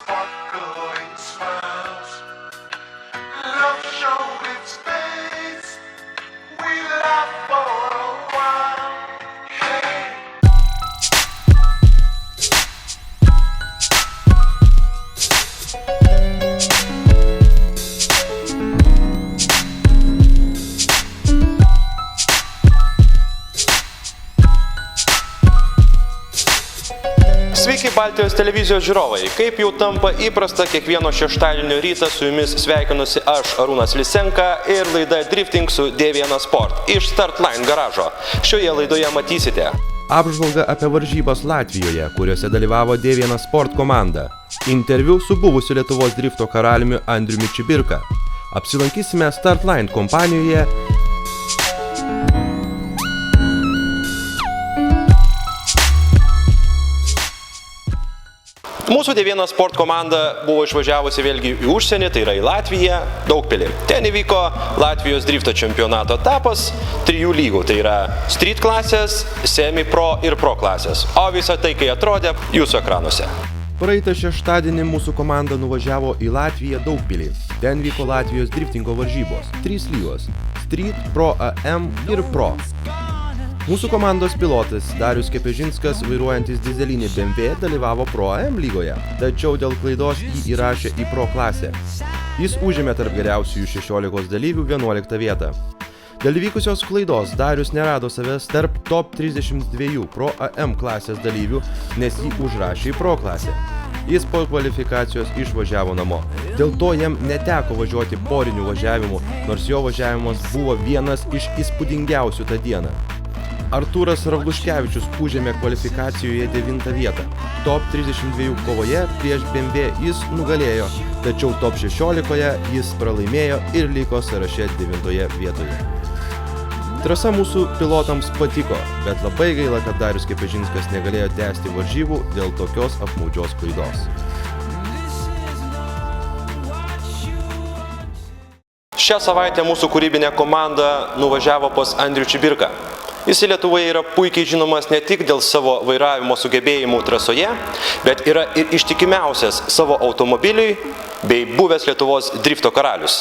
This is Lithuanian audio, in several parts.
sparkling smiles. Love showed its face. We laughed for a while. Hey. Sveiki Baltijos televizijos žiūrovai, kaip jau tampa įprasta kiekvieno šeštadienio rytą su jumis sveikinusi aš Arūnas Lisenka ir laida Drifting su D1 Sport iš Startline garažo. Šioje laidoje matysite apžvalga apie varžybas Latvijoje, kuriuose dalyvavo D1 Sport komanda, interviu su buvusiu Lietuvos drifto karaliumi Andriumi Čibirka, apsilankysime Startline kompanijoje. Mūsų D1 Sport komanda buvo išvažiavusi vėlgi į užsienį, tai yra į Latviją, Daugpilį. Ten įvyko Latvijos drifto čempionato etapas 3 lygų, tai yra street klasės, semi-pro ir pro klasės. O visą tai, kai atrodė, jūsų ekranuose. Praeitą šeštadienį mūsų komanda nuvažiavo į Latviją Daugpilį. Ten vyko Latvijos driftingo varžybos. 3 lygos – street, pro AM ir pro. Mūsų komandos pilotas Darius Kepežinskas, vairuojantis dizelinį BMW, dalyvavo Pro AM lygoje, tačiau dėl klaidos jį įrašė į Pro klasę. Jis užėmė tarp geriausiųjų 16 dalyvių 11 vietą. Dėl įvykusios klaidos Darius nerado savęs tarp top 32 Pro AM klasės dalyvių, nes jį užrašė į Pro klasę. Jis po kvalifikacijos išvažiavo namo. Dėl to jam neteko važiuoti porinių važiavimų, nors jo važiavimas buvo vienas iš įspūdingiausių tą dieną. Artūras Ravluškevičius užėmė kvalifikacijoje 9 vietą. Top 32 kovoje prieš BMW jis nugalėjo, tačiau top 16 jis pralaimėjo ir liko sąraše 9 vietoje. Trasa mūsų pilotams patiko, bet labai gaila, kad Darius Kepežinskas negalėjo tęsti varžybų dėl tokios apmaudžios klaidos. Šią savaitę mūsų kūrybinė komanda nuvažiavo pas Andrių Čibirką. Jis Lietuvoje yra puikiai žinomas ne tik dėl savo vairavimo sugebėjimų trasoje, bet yra ir ištikimiausias savo automobiliui bei buvęs Lietuvos drifto karalius.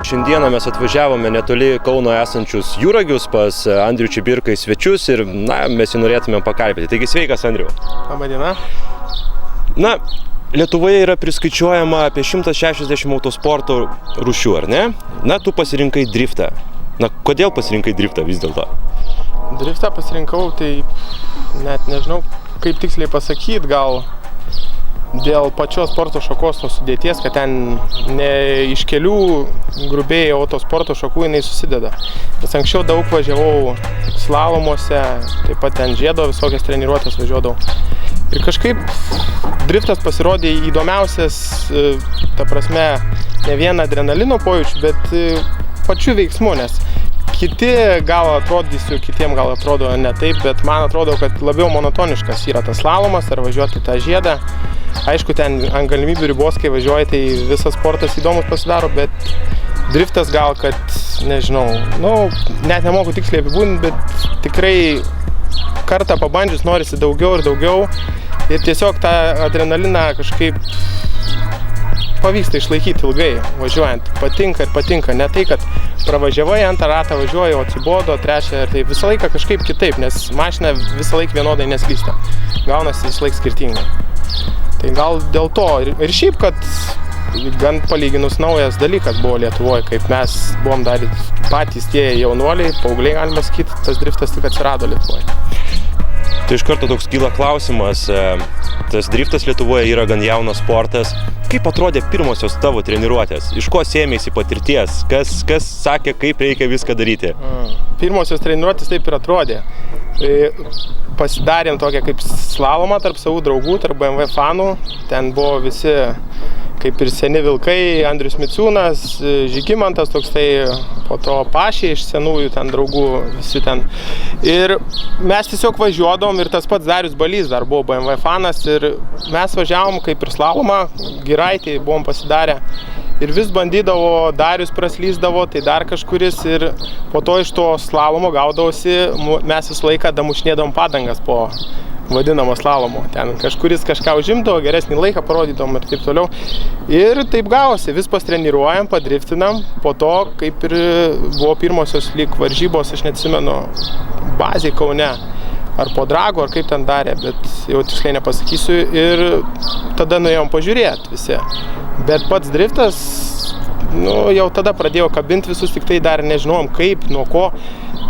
Šiandieną mes atvažiavome netoli Kauno esančius Juragius pas Andrių Čibirką į svečius ir mes jį norėtume pakalbėti. Taigi sveikas, Andriu. Labą dieną. Lietuvoje yra priskaičiuojama apie 160 autosporto rūšių, ar ne? Tu pasirinkai driftą. Kodėl pasirinkai driftą vis dėlto? Driftą pasirinkau, tai net nežinau, kaip tiksliai pasakyti, gal dėl pačios sporto šakos tos sudėties, kad ten ne iš kelių grubiai autosporto šakų jinai susideda. Nes anksčiau daug važiavau slalomuose, taip pat ten žiedo visokias treniruotės važiuodavau. Ir kažkaip driftas pasirodė įdomiausias, ta prasme, ne vien adrenalino pojūčių, bet pačių veiksmų, nes kiti gal atrodysiu, kitiem gal atrodo ne taip, bet man atrodo, kad labiau monotoniškas yra tas slalomas ar važiuoti tą žiedą. Aišku, ten ant galimybių ribos, kai važiuoji, tai visas sportas įdomus pasidaro, bet driftas gal, kad, nežinau, net nemoku tiksliai apibūdinti, bet tikrai kartą pabandžius norisi daugiau ir daugiau ir tiesiog tą adrenaliną kažkaip pavyksta išlaikyti ilgai važiuojant. Patinka ir patinka. Ne tai, kad pravažiavai, antrą ratą važiuoji, o atsibodo, trečią ir tai visą laiką kažkaip kitaip, nes mašina visą laiką vienodai neslysta. Gaunasi visą laiką skirtingai. Tai gal dėl to ir šiaip, kad gan palyginus naujas dalykas buvo Lietuvoje, kaip mes buvom dar patys tie jaunuoliai, paaugliai galima sakyti, tas driftas tik atsirado Lietuvoje. Tai iš karto toks kyla klausimas, tas driftas Lietuvoje yra gan jaunas sportas. Kaip atrodė pirmosios tavo treniruotės? Iš ko sėmėsi patirties? Kas sakė, kaip reikia viską daryti? Pirmosios treniruotės taip ir atrodė. Pasidarėm tokią kaip slalomą tarp savų draugų, tarp BMW fanų. Ten buvo visi kaip ir seni vilkai, Andrius Miciūnas, Žygimantas, toks tai po to Pašiai iš senųjų ten draugų, visi ten. Ir mes tiesiog važiuodom ir tas pats Darius Balys dar buvo BMW fanas ir mes važiavom kaip ir slalomą, Giraitį buvom pasidarę. ir vis bandydavo, Darius praslysdavo, tai dar kažkuris ir po to iš to slalomo gaudavosi, mes visą laiką damušinėdavom padangas po vadinamo slalomo. Ten kažkuris kažką užimdavo, geresnį laiką parodydavom ir taip toliau. Ir taip gavosi, vis pastreniruojam, padriftinam, po to kaip ir buvo pirmosios lyg varžybos, aš neatsimenu, bazėj Kaune. Ar po Drago, ar kaip ten darė, bet jau tiksliai nepasakysiu. Ir tada nuėjom pažiūrėti visi. Bet pats driftas, jau tada pradėjau kabinti visus, tik tai dar nežinom kaip, nuo ko.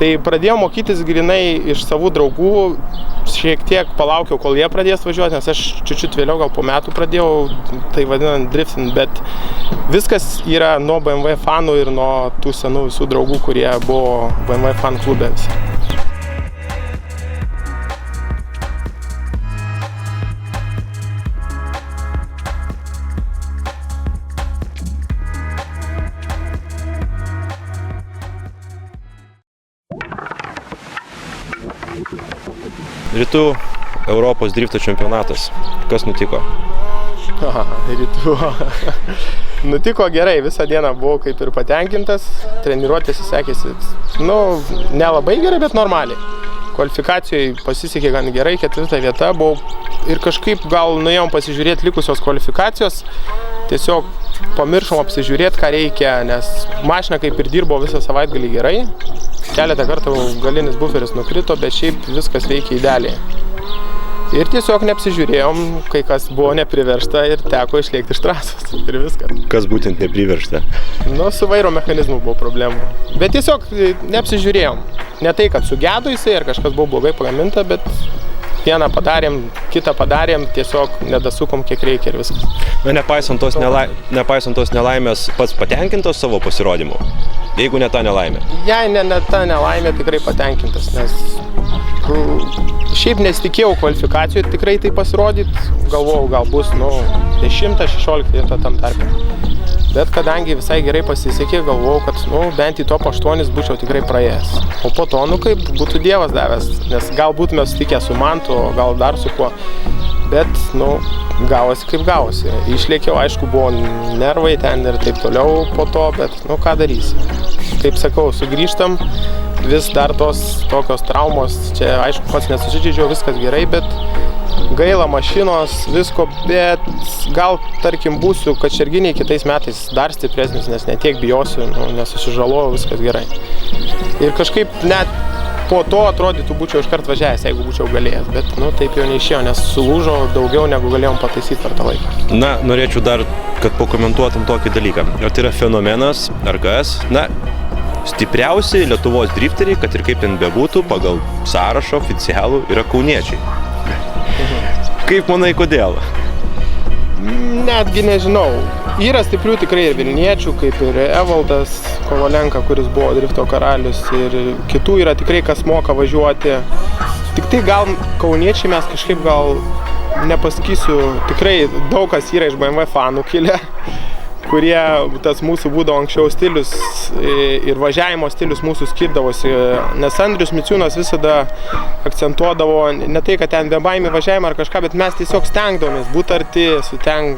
Tai pradėjau mokytis grinai iš savų draugų, šiek tiek palaukiau, kol jie pradės važiuoti, nes aš čiut vėliau, gal po metų pradėjau, tai vadinant drifting, bet viskas yra nuo BMW fanų ir nuo tų senų visų draugų, kurie buvo BMW fan klube visi. Rytų Europos drifto čempionatas. Kas nutiko? Rytų. Nutiko gerai, visą dieną buvau kaip ir patenkintas, treniruotėse sekėsi, nelabai gerai, bet normaliai. Kvalifikacijoje pasisekė gan gerai, 4. vieta buvau ir kažkaip gal nuėjom pasižiūrėti likusios kvalifikacijos, tiesiog pamiršom apsižiūrėti, ką reikia, nes mašina kaip ir dirbo visą savaitgalį gerai, keletą kartų galinis buferis nukrito, bet šiaip viskas veikia idealiai. Ir tiesiog neapsižiūrėjom, kai kas buvo nepriveršta ir teko išlėkti iš trasos ir viskas. Kas būtent nepriveršta? Su vairo mechanizmu buvo problemų. Bet tiesiog neapsižiūrėjom. Ne tai, kad sugedo jisai ar kažkas buvo blogai pagaminta, bet vieną padarėm, kitą padarėm, tiesiog nedasukom kiek reikia ir viskas. Nepaisant tos nelaimės, pats patenkintos savo pasirodymu? Jeigu ne ta nelaimė? Jei ne ta nelaimė, tikrai patenkintas, nes šiaip nesitikėjau kvalifikacijų tikrai tai pasirodyt, galvojau gal bus 10-16 vieta tam tarpe. Bet kadangi visai gerai pasisekė, galvojau, kad bent į top 8 būčiau tikrai praėjęs. O po to, kaip būtų Dievas davęs, nes gal būtume susitikę su Mantu, gal dar su kuo. Bet, gavosi kaip gavosi. Išlėkiau, aišku, buvo nervai ten ir taip toliau po to, bet, ką darysi. Kaip sakau, sugrįžtam, vis dar tos tokios traumos, čia, aišku, pats nesusidžiaudžiau, viskas gerai, bet gaila mašinos, visko, bet gal, tarkim, būsiu kačerginiai kitais metais dar stipresnis, nes netiek bijosiu, nesusižalojau, viskas gerai. Ir kažkaip net po to atrodytų būčiau iškart važiavęs, jeigu būčiau galėjęs, bet taip jau neišėjo, nes sulūžo daugiau negu galėjom pataisyti per tą laiką. Norėčiau dar, kad pakomentuotum tokį dalyką. Ar tai yra fenomenas, ar kas? Stipriausi Lietuvos drifteriai, kad ir kaip ten bebūtų, pagal sąrašą oficialų yra kauniečiai. Kaip manai, kodėl? Netgi nežinau. Yra stiprių tikrai ir vilniečių, kaip ir Evaldas Kovalenka, kuris buvo drifto karalius, ir kitų yra tikrai, kas moka važiuoti. Tik tai gal kauniečiai mes kažkaip gal nepasakysiu, tikrai daug kas yra iš BMW fanų kilę, kurie tas mūsų būdavo anksčiau stilius ir važiavimo stilius mūsų skirdavosi, nes Andrius Miciūnas visada akcentuodavo ne tai, kad ten bebaimį važiavimą ar kažką, bet mes tiesiog stengdavomės būti arti, su ten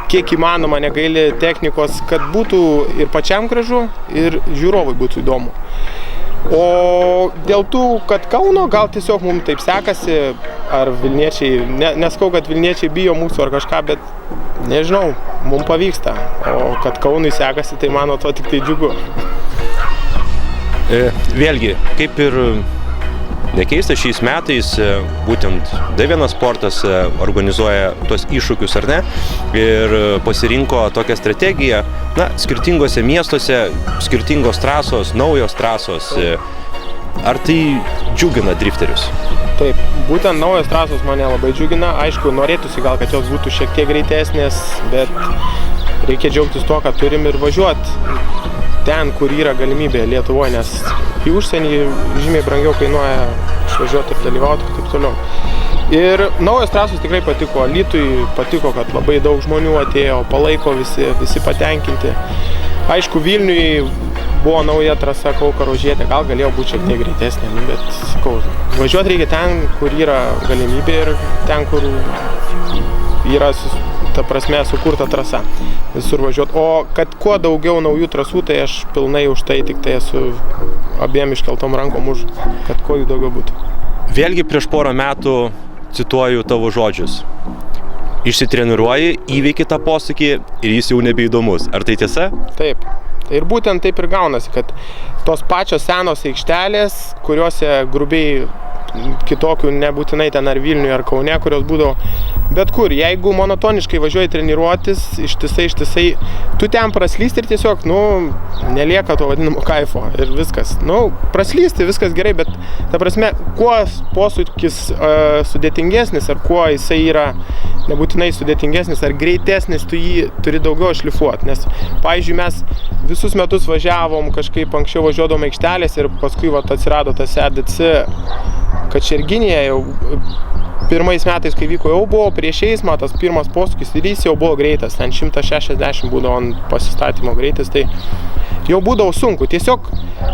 kiek įmanoma, negaili technikos, kad būtų ir pačiam gražu, ir žiūrovui būtų įdomu. O dėl tų, kad Kauno, gal tiesiog mums taip sekasi, ar Vilniečiai, neskau, kad Vilniečiai bijo mūsų ar kažką, bet nežinau, mums pavyksta. O kad Kaunui sekasi, tai mano to tik tai džiugu. Vėlgi, kaip ir nekeista, šiais metais būtent D1 sportas organizuoja tuos iššūkius, ar ne, ir pasirinko tokią strategiją, skirtingose miestuose, skirtingos trasos, naujos trasos. Ar tai džiugina drifterius? Taip, būtent naujos trasos mane labai džiugina. Aišku, norėtųsi gal, kad jos būtų šiek tiek greitesnės, bet reikia džiaugtis tuo, kad turim ir važiuoti ten, kur yra galimybė Lietuvoje, nes į užsienį žymiai brangiau kainuoja išvažiuoti ir dalyvauti ir taip toliau. Ir naujos trasos tikrai patiko. Alytui patiko, kad labai daug žmonių atėjo, palaiko visi patenkinti. Aišku, Vilniui buvo nauja trasa Kaukarožietė, gal galėjo būti šiek tiek greitesnė, bet sakau, važiuoti reikia ten, kur yra galimybė ir ten, kur yra, ta prasme, sukurta trasa visur važiuoti. O kad kuo daugiau naujų trasų, tai aš pilnai už tai tik tai esu abiem iškeltom rankom už, kad kuo jų daugiau būtų. Vėlgi prieš porą metų cituoju tavo žodžius. Išsitreniruoji, įveiki tą posūkį ir jis jau nebeįdomus. Ar tai tiesa? Taip. Ir būtent taip ir gaunasi, kad tos pačios senos aikštelės, kuriuose grubiai kitokių nebūtinai ten ar Vilniuje, ar Kaune, kurios būdavo bet kur. Jeigu monotoniškai važiuoji treniruotis, ištisai, tu ten praslysti ir tiesiog, nelieka to vadinamo kaifo ir viskas. Praslysti, viskas gerai, bet ta prasme, kuo posūkis sudėtingesnis, ar kuo jisai yra nebūtinai sudėtingesnis, ar greitesnis, tu jį turi daugiau šlifuoti. Nes, pavyzdžiui, mes visus metus važiavom, kažkaip anksčiau važiuodom aikštelės ir paskui atsirado tas EDC Kačerginėje jau pirmais metais, kai vyko, jau buvo prieš eismą tas pirmas posūkis ir jis jau buvo greitas, ten 160 būdavo ant pasistatymo greitis, tai jau būdavo sunku. Tiesiog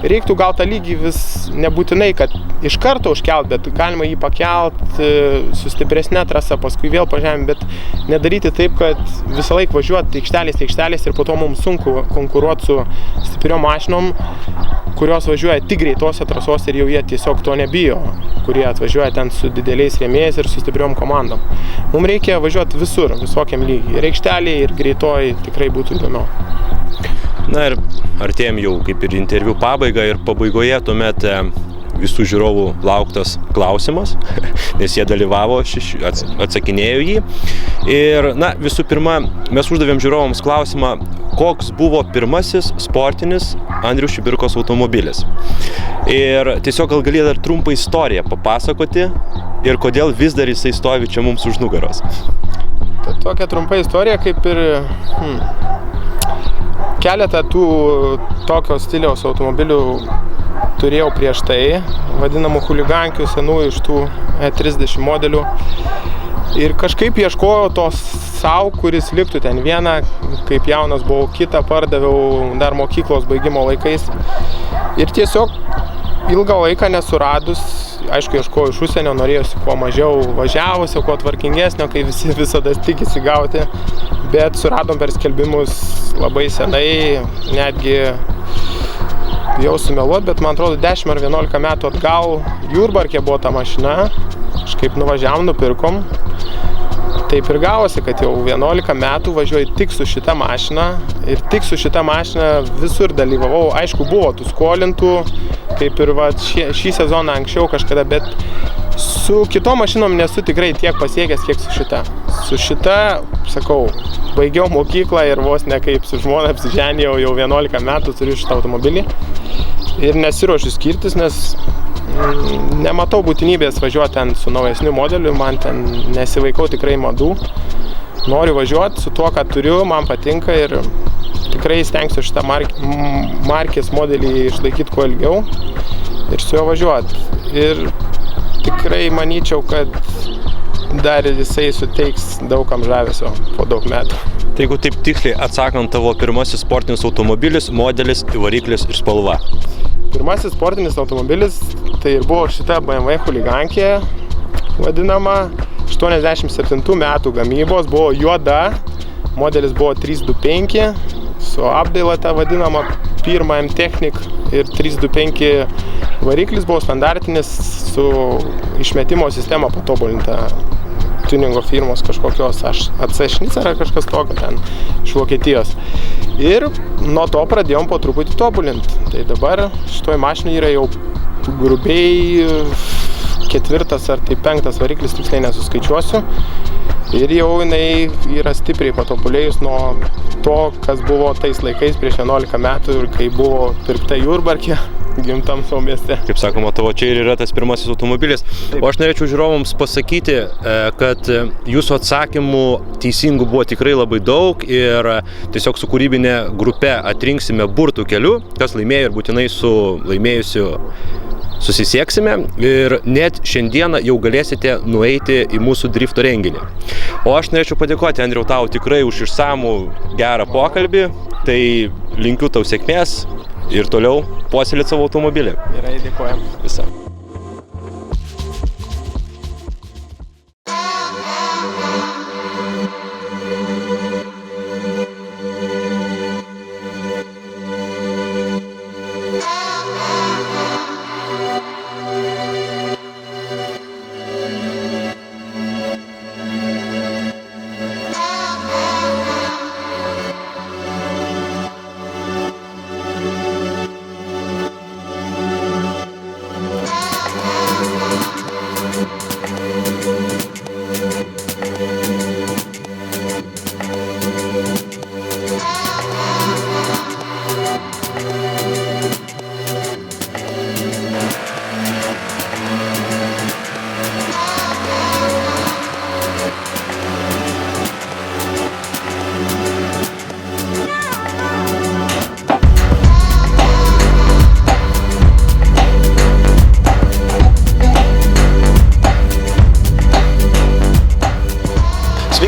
reiktų gal tą lygį vis nebūtinai, kad iš karto užkelt, bet galima jį pakelt su stipresne trasa, paskui vėl pažemint, bet nedaryti taip, kad visą laiką važiuoti aikštelės ir po to mums sunku konkuruoti su stipriom mašinom, kurios važiuoja tik greitose trasose ir jau jie tiesiog to nebijo, kurie atvažiuoja ten su dideliais rėmėjais ir su stipriom komandom. Mums reikia važiuoti visur, visokiam lygiai. Ir aikštelėje, ir greitoji tikrai būtų įdomiau. Na ir artėjom jau kaip ir interviu pabaigą ir pabaigoje tuomet visų žiūrovų lauktas klausimas, nes jie dalyvavo, atsakinėjo jį. Ir, visų pirma, mes uždavėm žiūrovams klausimą, koks buvo pirmasis sportinis Andriaus Čibirkos automobilis. Ir tiesiog gal gali dar trumpą istoriją papasakoti ir kodėl vis dar jisai stovi čia mums už nugaros. Tokia trumpa istorija, kaip ir keletą tų tokio stiliaus automobilių turėjau prieš tai, vadinamų chuligankių senųjų iš tų E30 modelių. Ir kažkaip ieškojau tos sau, kuris liktų ten vieną, kaip jaunas buvau, kitą pardaviau dar mokyklos baigimo laikais. Ir tiesiog ilgą laiką nesuradus, aišku, ieškojau iš užsienio, norėjusi kuo mažiau važiavusio, kuo tvarkingesnio, kai visi visada tikisi gauti. Bet suradom per skelbimus labai senai, netgi jau sumeluot, bet man atrodo 10 ar 11 metų atgal Jurbarke buvo ta mašina, kažkaip nuvažiavom, nupirkom. Taip ir gavosi, kad jau 11 metų važiuoju tik su šita mašina ir tik su šita mašina visur dalyvavau. Aišku, buvo tų skolintų, kaip ir šį sezoną anksčiau kažkada, bet su kitom mašinom nesu tikrai tiek pasiekęs, kiek su šita. Su šita, sakau, baigiau mokyklą ir vos ne kaip su žmona apsiženijau, jau 11 metų turiu šitą automobilį. Ir nesiruošiu skirtis, nes nematau būtinybės važiuoti ten su naujesniu modeliu, man ten nesivaikau tikrai madų. Noriu važiuoti su tuo, ką turiu, man patinka ir tikrai stengsiu šitą markės modelį išlaikyti kuo ilgiau ir su juo važiuoti. Ir tikrai manyčiau, kad dar jisai suteiks daugam žavesio po daug metų. Tai jeigu taip tiksliai atsakant, tavo pirmasis sportinis automobilis, modelis, variklis ir spalva? Pirmasis sportinis automobilis tai ir buvo šita BMW chuligankė, vadinama, 87 metų gamybos, buvo juoda, modelis buvo 325, su apdaila ta vadinama, pirma M-Technik ir 325 variklis buvo standartinis su išmetimo sistema patobulinta tuningo firmos kažkokios AC Schnitzer ar kažkas tokio ten iš Vokietijos. Ir nuo to pradėjom po truputį tobulinti. Tai dabar šitoj mašinai yra jau grubiai 4. ar tai 5. variklis, tiksliai nesuskaičiuosiu. Ir jau jinai yra stipriai patobulėjus nuo to, kas buvo tais laikais prieš 11 metų ir kai buvo pirkta Jurbarke, gimtam savo mieste. Kaip sakoma, tavo čia ir yra tas pirmasis automobilis. Taip. O aš norėčiau žiūrovams pasakyti, kad jūsų atsakymų teisingų buvo tikrai labai daug ir tiesiog su kūrybinė grupe atrinksime burtų keliu, kas laimėjo ir būtinai su laimėjusiu susisieksime ir net šiandieną jau galėsite nueiti į mūsų drifto renginį. O aš norėčiau padėkoti, Andriau, tau tikrai už išsamų gerą pokalbį, tai linkiu tau sėkmės ir toliau puoselėti savo automobilį. Gerai, dėkojam. Visą.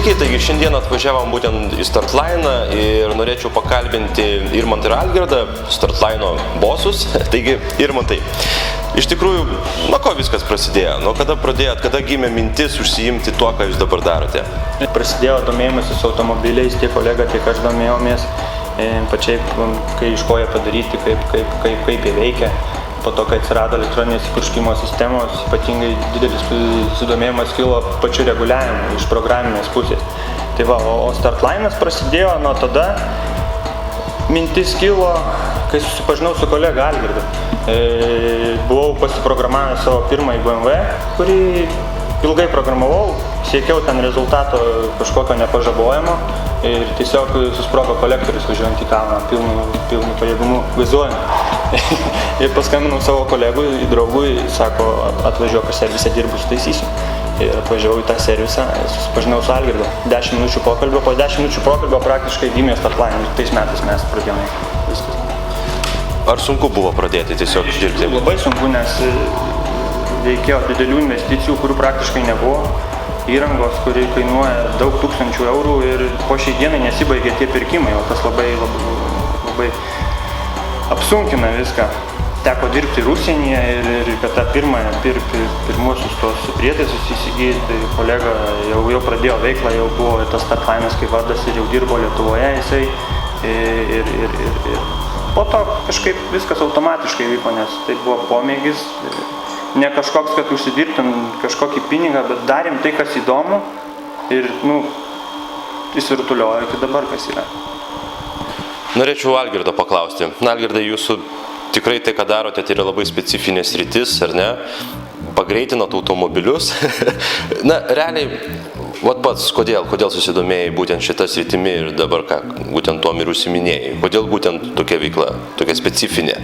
Sveiki, taigi šiandien atvažiavom būtent į Startline'ą ir norėčiau pakalbinti Irmantą ir Algirdą, Startline'o bosus. Taigi, Irmantai, iš tikrųjų, nuo ko viskas prasidėjo? Nuo kada pradėjot, kada gimė mintis užsiimti tuo, ką jūs dabar darote? Prasidėjo domėjimasis automobiliais, tiek kolega, tiek aš domėjomės pačiai, kai iš ko jie padaryti, kaip jie veikia. Po to, kai atsirado elektroninės įpurškimo sistemos, ypatingai didelis susidomėjimas kilo pačiu reguliavimu iš programinės pusės. Tai va, o Startline'as prasidėjo nuo tada, mintis kilo, kai susipažinau su kolega Algirdu. Buvau pasiprogramavęs savo pirmąjį BMW, kurį ilgai programavau, siekiau ten rezultato kažkokio nepažabojimo ir tiesiog susprogo kolektorius važiuojant į kalną pilnu pajėgumu gazuojant. Ir paskambinau savo kolegui, draugui, sako, atvažiuok, aš servisą dirbu, sutaisysiu. Ir atvažiavau į tą servisą, susipažinau su Algirdu. 10 minučių pokalbio, po 10 minučių pokalbio praktiškai gimė Startline ir tais metais mes pradėjome viskas. Ar sunku buvo pradėti tiesiog dirbti? Labai sunku, nes reikėjo didelių investicijų, kurių praktiškai nebuvo. Įrangos, kuri kainuoja daug tūkstančių eurų ir po šiai dienai nesibaigė tie pirkimai, o tas labai apsunkina viską. Teko dirbti ir užsienyje ir kad tą pirmuosius tos prietaisus įsigyti, tai kolega jau pradėjo veiklą, jau buvo tas Startline'as kaip vardas ir jau dirbo Lietuvoje jisai ir po to kažkaip viskas automatiškai vyko, nes tai buvo pomėgis. Ne kažkoks, kad užsidirbtum kažkokį pinigą, bet darėm tai, kas įdomu ir, įsirutuliojo iki dabar, kas yra. Norėčiau Algirdo paklausti. Algirdai, jūsų tikrai tai, ką darote, tai yra labai specifinė sritis, ar ne? Pagreitinat automobilius. Na, realiai, pats, kodėl susidomėjai būtent šitą sritimi ir dabar ką, būtent tuom ir užsiminėjai? Kodėl būtent tokia veikla, tokia specifinė?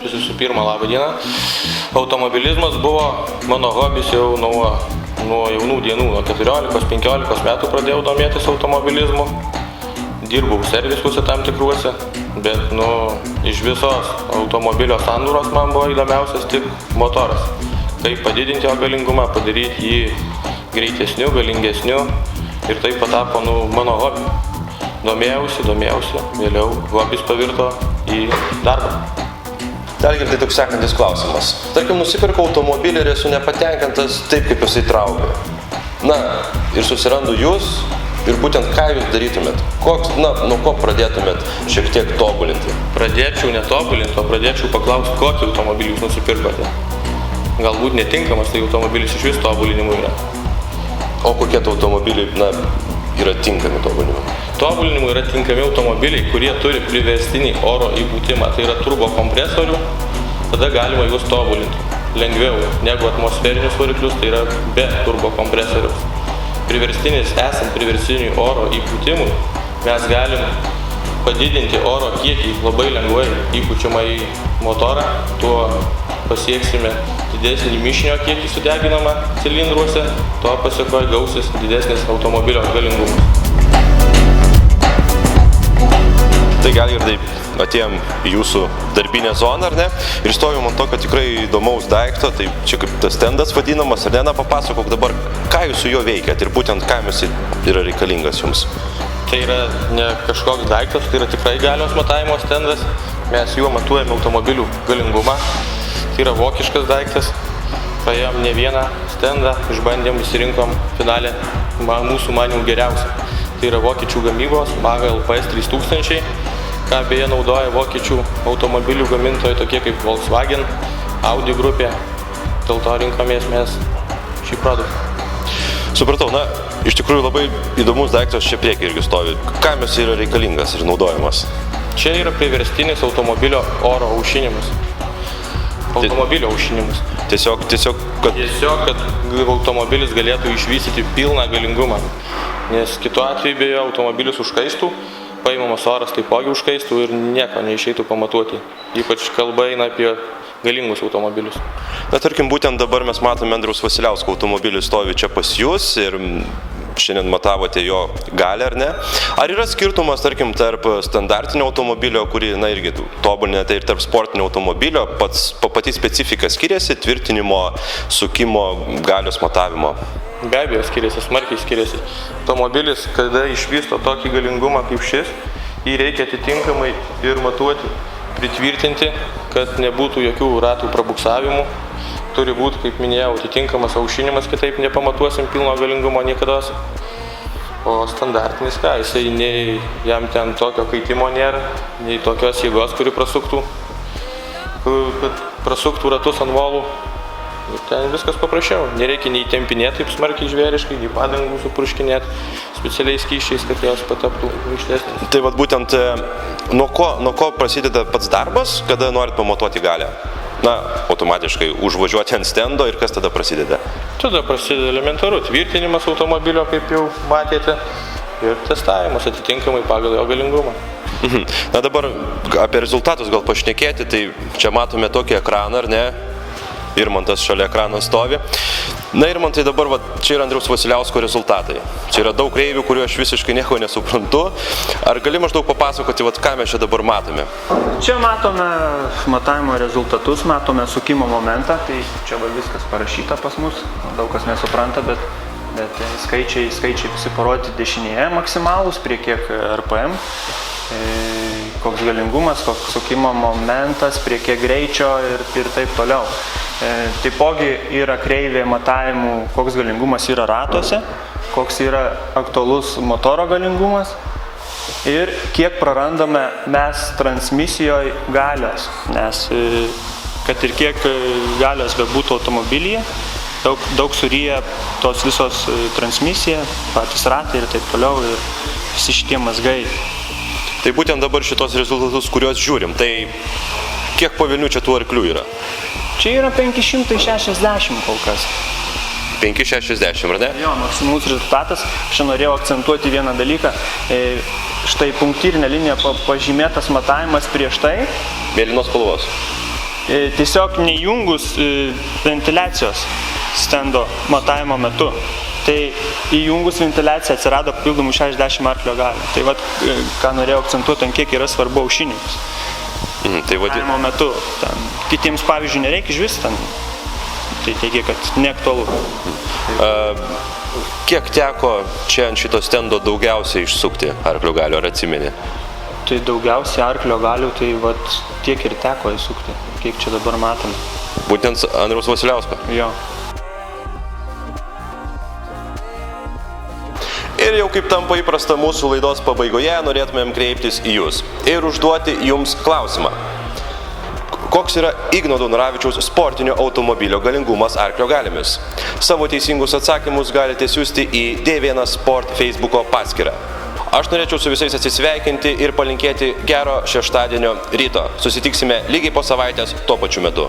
Visų pirma, labą dieną. Automobilizmas buvo mano hobis jau nuo jaunų dienų, nuo 14-15 metų pradėjau domėtis automobilizmu. Dirbau servisuose tam tikruose, bet iš visos automobilio sandūros man buvo įdomiausias tik motoras. Kaip padidinti jo galingumą, padaryti jį greitesniu, galingesniu ir tai patapo mano hobi. Domėjausi, vėliau hobis pavirto į darbą. Algirdai, toks sekantis klausimas. Tarkim, nusipirkau automobilį ir esu nepatenkintas taip, kaip jisai traukia. Na, ir susirandu jūs ir būtent ką jūs darytumėt? Nuo ko pradėtumėt šiek tiek tobulinti? Pradėčiau netobulinti, o pradėčiau paklausti, kokį automobilį jūs nusipirkote. Galbūt netinkamas, tai automobilis iš vis tobulinimui yra. O kokie automobiliai, yra tinkami tobulinimui? Tobulinimui yra tinkami automobiliai, kurie turi priverstinį oro įpūtimą, tai yra turbo kompresorių, tada galima juos tobulinti lengviau negu atmosferinius variklius, tai yra be turbo kompresoriaus. Esant priverstiniui oro įpūtimui, mes galim padidinti oro kiekį labai lengvai įpučiamą į motorą, tuo pasieksime didesnį mišinio kiekį sudeginamą cilindruose, tuo pasekoje gausis didesnis automobilio galingumas. Tai Algirdai, atėjom į jūsų darbinę zoną, ar ne? Ir stovim ant tokio tikrai įdomaus daikto, tai čia kaip tas stendas vadinamas, ar ne? Papasakok dabar, ką jūs su juo veikiat ir būtent kam jis yra reikalingas jums. Tai yra ne kažkoks daiktas, tai yra tikrai galios matavimo stendas. Mes juo matuojame automobilių galingumą. Tai yra vokiškas daiktas. Praėjom ne vieną stendą, išbandėm, įsirinkom finalę mūsų manimų geriausią. Tai yra vokiečių gamybos Maga LPS 3000, ką beje naudoja vokiečių automobilių gamintojai tokie kaip Volkswagen, Audi grupė. Dėl to rinkomės mes šį produktą. Supratau, iš tikrųjų labai įdomus daiktas čia priekį irgi stovi. Kam jis yra reikalingas ir naudojamas? Čia yra priverstinis automobilio oro aušinimas. Automobilio aušinimas. Tiesiog, kad automobilis galėtų išvystyti pilną galingumą. Nes kitu atveju beje automobilis užkaistų, paimamas oras taipogi užkaistų ir nieko neišeitų pamatuoti. Ypač kalba eina apie galingus automobilius. Tarkim, būtent dabar mes matome Andriaus Vasiliausko automobilis stovi čia pas jūs ir šiandien matavote jo galę, ar ne? Ar yra skirtumas, tarkim, tarp standartinio automobilio, kurį, na, irgi tobulinate, ir tarp sportinio automobilio, pati specifika skiriasi, tvirtinimo, sukimo, galios matavimo? Be abejo skiriasi, smarkiai skiriasi. Automobilis, kada išvysto tokį galingumą kaip šis, jį reikia atitinkamai ir matuoti, pritvirtinti, kad nebūtų jokių ratų prabuksavimų. Turi būti, kaip minėjau, atitinkamas aušinimas, kitaip nepamatuosim pilno galingumo niekada. O standartinis, jisai nei jam ten tokio kaitimo nėra, nei tokios jėgos, kuri prasuktų ratus ant volų. Ir ten viskas paprasčiau. Nereikia nei tempinėti taip smarkiai žvėriškai, nei padangų supurškinėti specialiais skysčiais, kad jos pataptų minkštesnės. Tai vat būtent nuo ko prasideda pats darbas, kada norit pamatuoti galią? Na, automatiškai užvažiuoti ant stendo ir kas tada prasideda? Tada prasideda elementaru tvirtinimas automobilio, kaip jau matėte, ir testavimas atitinkamai pagal jo galingumą. Na dabar apie rezultatus gal pašnekėti, tai čia matome tokį ekraną, ar ne? Irmantas šalia ekrano stovi. Na Irmantai, dabar čia yra Andriaus Vasiliausko rezultatai. Čia yra daug kreivių, kuriuo aš visiškai nieko nesuprantu. Ar gali maždaug papasakoti, ką mes čia dabar matome? Čia matome matavimo rezultatus, matome sukimo momentą, tai čia viskas parašyta pas mus, daug kas nesupranta, bet skaičiai visi parodyti dešinėje maksimalus, prie kiek RPM, koks galingumas, koks sukimo momentas, prie kiek greičio ir taip toliau. Taipogi yra kreivė matavimų, koks galingumas yra ratuose, koks yra aktualus motoro galingumas ir kiek prarandame mes transmisijoje galios, nes kad ir kiek galios bebūtų automobilyje, daug suryja tos visos transmisija, patys ratai ir taip toliau ir visi šitie mazgai. Tai būtent dabar šitos rezultatus, kuriuos žiūrim, tai kiek po Vilnių čia tų arklių yra? Čia yra 560 kol kas. 560, ar ne? Jo, maksimalus rezultatas. Aš norėjau akcentuoti vieną dalyką. Štai punktyrinė linija pažymėtas matavimas prieš tai. Mėlynos spalvos. Tiesiog neįjungus ventiliacijos stendo matavimo metu. Tai įjungus ventiliaciją atsirado papildomų 60 arklio galių. Tai vat, ką norėjau akcentuoti, ant kiek yra svarbu aušinimas. Tai matavimo metu. Kitiems pavyzdžiui nereikia išvis, tai teigia, kad neaktualu. Kiek teko čia ant šito stendo daugiausiai išsukti arklio galių, ar atsimeni? Tai daugiausiai arklio galių, tai vat, tiek ir teko įsukti, kiek čia dabar matome. Būtent Andriaus Vasiliausko? Jo. Ir jau kaip tampa įprasta mūsų laidos pabaigoje, norėtumėm kreiptis į jūs ir užduoti jums klausimą. Koks yra Igno Daunoravičiaus sportinio automobilio galingumas arklio galiomis? Savo teisingus atsakymus galite siųsti į D1 Sport Facebooko paskyrą. Aš norėčiau su visais atsisveikinti ir palinkėti gero šeštadienio ryto. Susitiksime lygiai po savaitės tuo pačiu metu.